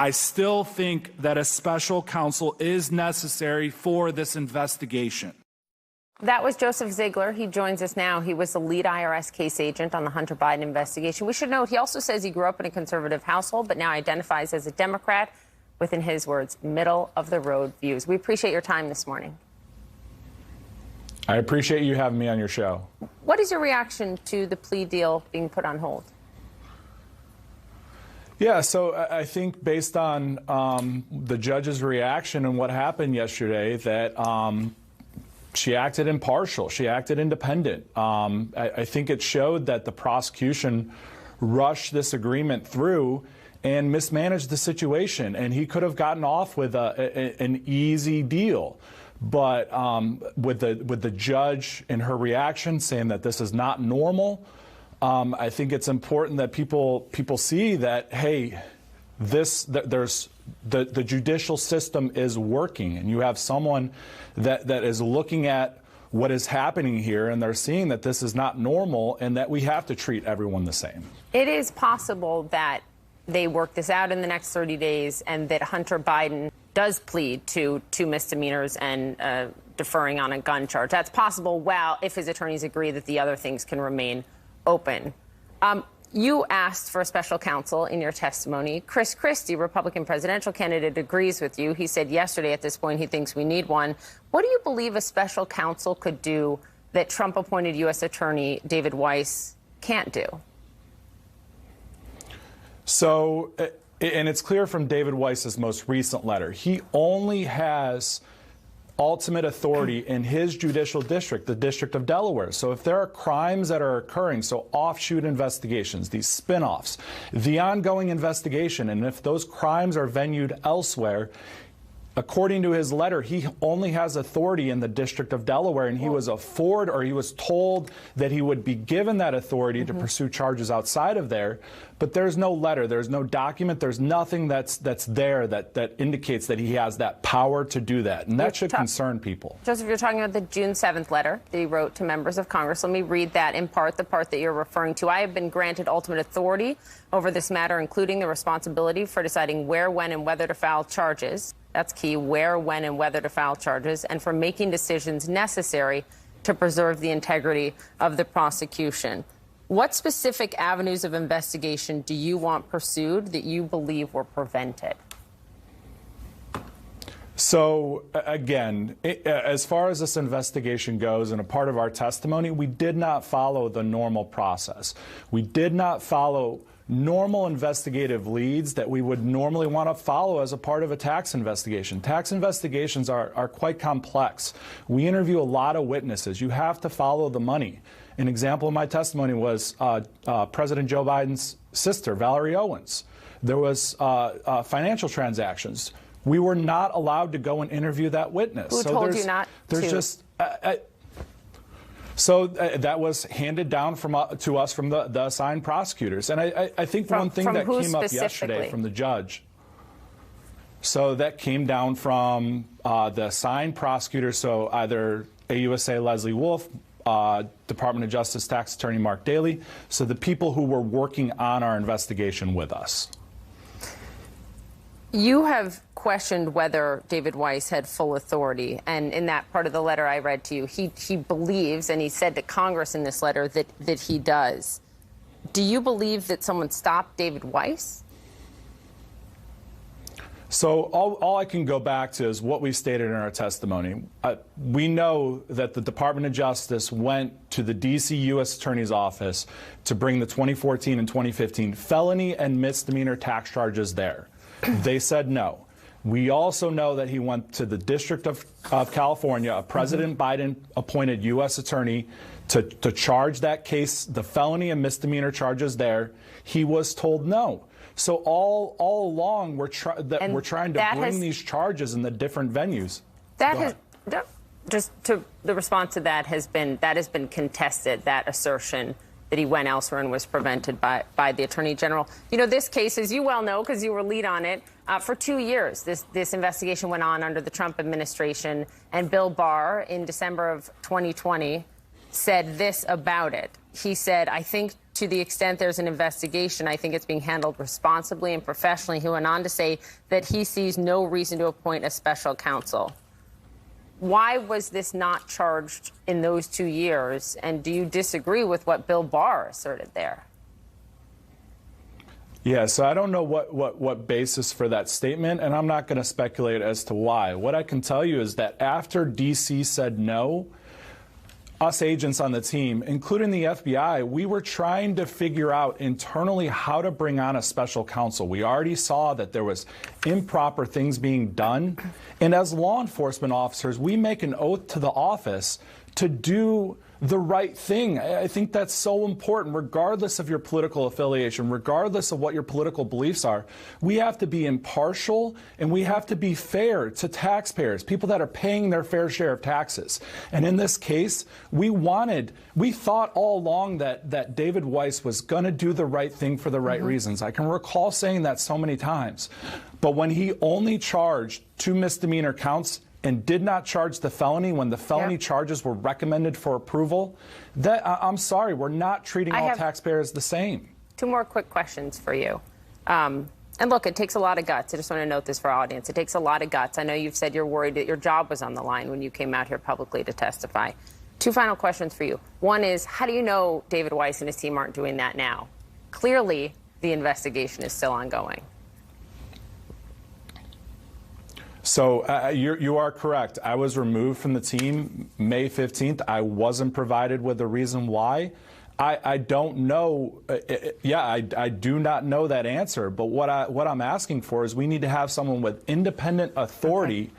I still think that a special counsel is necessary for this investigation. That was Joseph Ziegler. He joins us now. He was the lead IRS case agent on the Hunter Biden investigation. We should note he also says he grew up in a conservative household, but now identifies as a Democrat with, in his words, middle-of-the-road views. We appreciate your time this morning. I appreciate you having me on your show. What is your reaction to the plea deal being put on hold? Yeah, so I think based on the judge's reaction and what happened yesterday, that she acted impartial. She acted independent. I think it showed that the prosecution rushed this agreement through and mismanaged the situation, and he could have gotten off with an easy deal. But with the judge and her reaction saying that this is not normal, I think it's important that people see that, hey, the judicial system is working, and you have someone that is looking at what is happening here, and they're seeing that this is not normal and that we have to treat everyone the same. It is possible that they work this out in the next 30 days and that Hunter Biden does plead to 2 misdemeanors and deferring on a gun charge. That's possible, well, if his attorneys agree that the other things can remain open. You asked for a special counsel in your testimony. Chris Christie, Republican presidential candidate, agrees with you. He said yesterday at this point he thinks we need one. What do you believe a special counsel could do that Trump-appointed U.S. Attorney David Weiss can't do? So, and it's clear from David Weiss's most recent letter, he only has ultimate authority in his judicial district, the District of Delaware. So if there are crimes that are occurring, so offshoot investigations, these spin-offs, the ongoing investigation, and if those crimes are venued elsewhere, according to his letter, he only has authority in the District of Delaware, and he was he was told that he would be given that authority to pursue charges outside of there. But there's no letter, there's no document, there's nothing that's there that indicates that he has that power to do that, and that should concern people. Joseph, you're talking about the June 7th letter that he wrote to members of Congress. Let me read that in part, the part that you're referring to. I have been granted ultimate authority over this matter, including the responsibility for deciding where, when, and whether to file charges. That's key, where, when, and whether to file charges, and for making decisions necessary to preserve the integrity of the prosecution. What specific avenues of investigation do you want pursued that you believe were prevented? So, again, as far as this investigation goes, and a part of our testimony, we did not follow the normal process. We did not follow normal investigative leads that we would normally want to follow as a part of a tax investigation. Tax investigations are quite complex. We interview a lot of witnesses. You have to follow the money. An example of my testimony was President Joe Biden's sister, Valerie Owens. There was financial transactions. We were not allowed to go and interview that witness. Who told you not to? So that was handed down to us from the assigned prosecutors. And I think one thing that came up yesterday from the judge, so that came down from the assigned prosecutors, so either AUSA Leslie Wolf, Department of Justice Tax Attorney Mark Daley, so the people who were working on our investigation with us. You have questioned whether David Weiss had full authority, and in that part of the letter I read to you, he believes, and he said to Congress in this letter, that he does. Do you believe that someone stopped David Weiss? So all I can go back to is what we stated in our testimony. We know that the Department of Justice went to the D.C. U.S. Attorney's Office to bring the 2014 and 2015 felony and misdemeanor tax charges there. They said no. We also know that he went to the District of California, a President Biden-appointed U.S. attorney, to charge that case, the felony and misdemeanor charges there. He was told no. So all along, we're trying to bring these charges in the different venues. The response to that has been contested, that assertion that he went elsewhere and was prevented by the Attorney General. You know, this case, as you well know, because you were lead on it, for 2 years, this investigation went on under the Trump administration, and Bill Barr, in December of 2020, said this about it. He said, I think to the extent there's an investigation, I think it's being handled responsibly and professionally. He went on to say that he sees no reason to appoint a special counsel. Why was this not charged in those 2 years? And do you disagree with what Bill Barr asserted there? Yeah, so I don't know what basis for that statement, and I'm not going to speculate as to why. What I can tell you is that after D.C. said no, us agents on the team, including the FBI, we were trying to figure out internally how to bring on a special counsel. We already saw that there was improper things being done. And as law enforcement officers, we make an oath to the office to do the right thing. I think that's so important, regardless of your political affiliation, regardless of what your political beliefs are. We have to be impartial and we have to be fair to taxpayers, people that are paying their fair share of taxes. And in this case, we thought all along that David Weiss was going to do the right thing for the right reasons. I can recall saying that so many times. But when he only charged 2 misdemeanor counts and did not charge the felony when the felony charges were recommended for approval, that I'm sorry, we're not treating all taxpayers the same. 2 more quick questions for you. And look, it takes a lot of guts. I just want to note this for our audience. It takes a lot of guts. I know you've said you're worried that your job was on the line when you came out here publicly to testify. 2 final questions for you. One is, how do you know David Weiss and his team aren't doing that now? Clearly, the investigation is still ongoing. So you are correct. I was removed from the team May 15th. I wasn't provided with a reason why. I don't know. I do not know that answer. But what I'm asking for is we need to have someone with independent authority,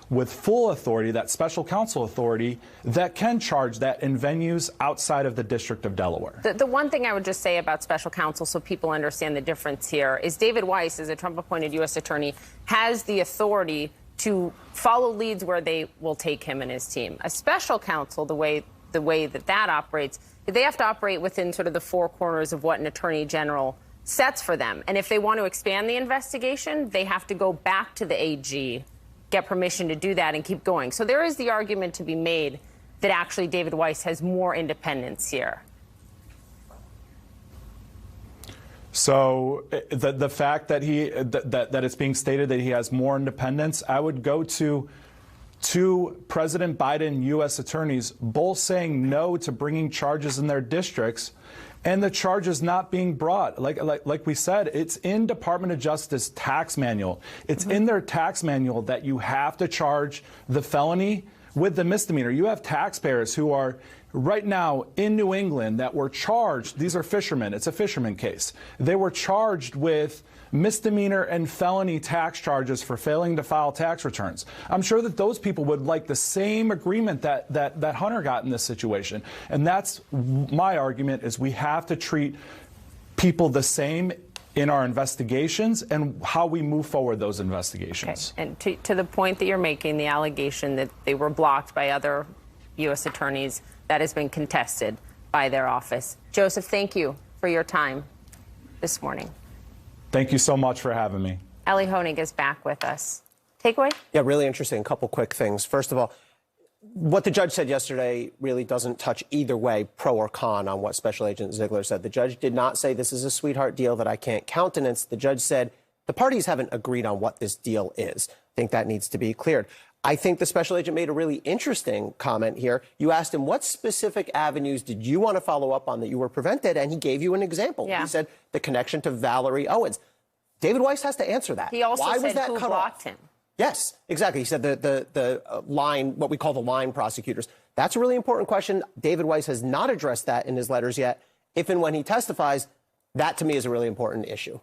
with full authority, that special counsel authority, that can charge that in venues outside of the District of Delaware. The one thing I would just say about special counsel, so people understand the difference here, is David Weiss, as a Trump-appointed U.S. attorney, has the authority to follow leads where they will take him and his team. A special counsel, the way that operates, they have to operate within sort of the 4 corners of what an attorney general sets for them. And if they want to expand the investigation, they have to go back to the AG, get permission to do that, and keep going. So there is the argument to be made that actually David Weiss has more independence here. So the fact that that it's being stated that he has more independence, I would go to 2 President Biden U.S. attorneys, both saying no to bringing charges in their districts, and the charges not being brought. Like we said, it's in Department of Justice tax manual. It's in their tax manual that you have to charge the felony with the misdemeanor. You have taxpayers who are right now in New England that were charged. These are fishermen. It's a fisherman case. They were charged with misdemeanor and felony tax charges for failing to file tax returns. I'm sure that those people would like the same agreement that Hunter got in this situation. And that's my argument, is we have to treat people the same in our investigations and how we move forward those investigations. Okay. And to the point that you're making, the allegation that they were blocked by other U.S. attorneys, that has been contested by their office. Joseph, thank you for your time this morning. Thank you so much for having me. Ellie Honig is back with us. Takeaway? Yeah, really interesting. A couple quick things. First of all, what the judge said yesterday really doesn't touch either way, pro or con, on what Special Agent Ziegler said. The judge did not say this is a sweetheart deal that I can't countenance. The judge said the parties haven't agreed on what this deal is. I think that needs to be cleared. I think the special agent made a really interesting comment here. You asked him, what specific avenues did you want to follow up on that you were prevented? And he gave you an example. Yeah. He said the connection to Valerie Owens. David Weiss has to answer that. He also Why said was that who cut blocked off? him. Yes, exactly. He said the line, what we call the line prosecutors. That's a really important question. David Weiss has not addressed that in his letters yet. If and when he testifies, that to me is a really important issue.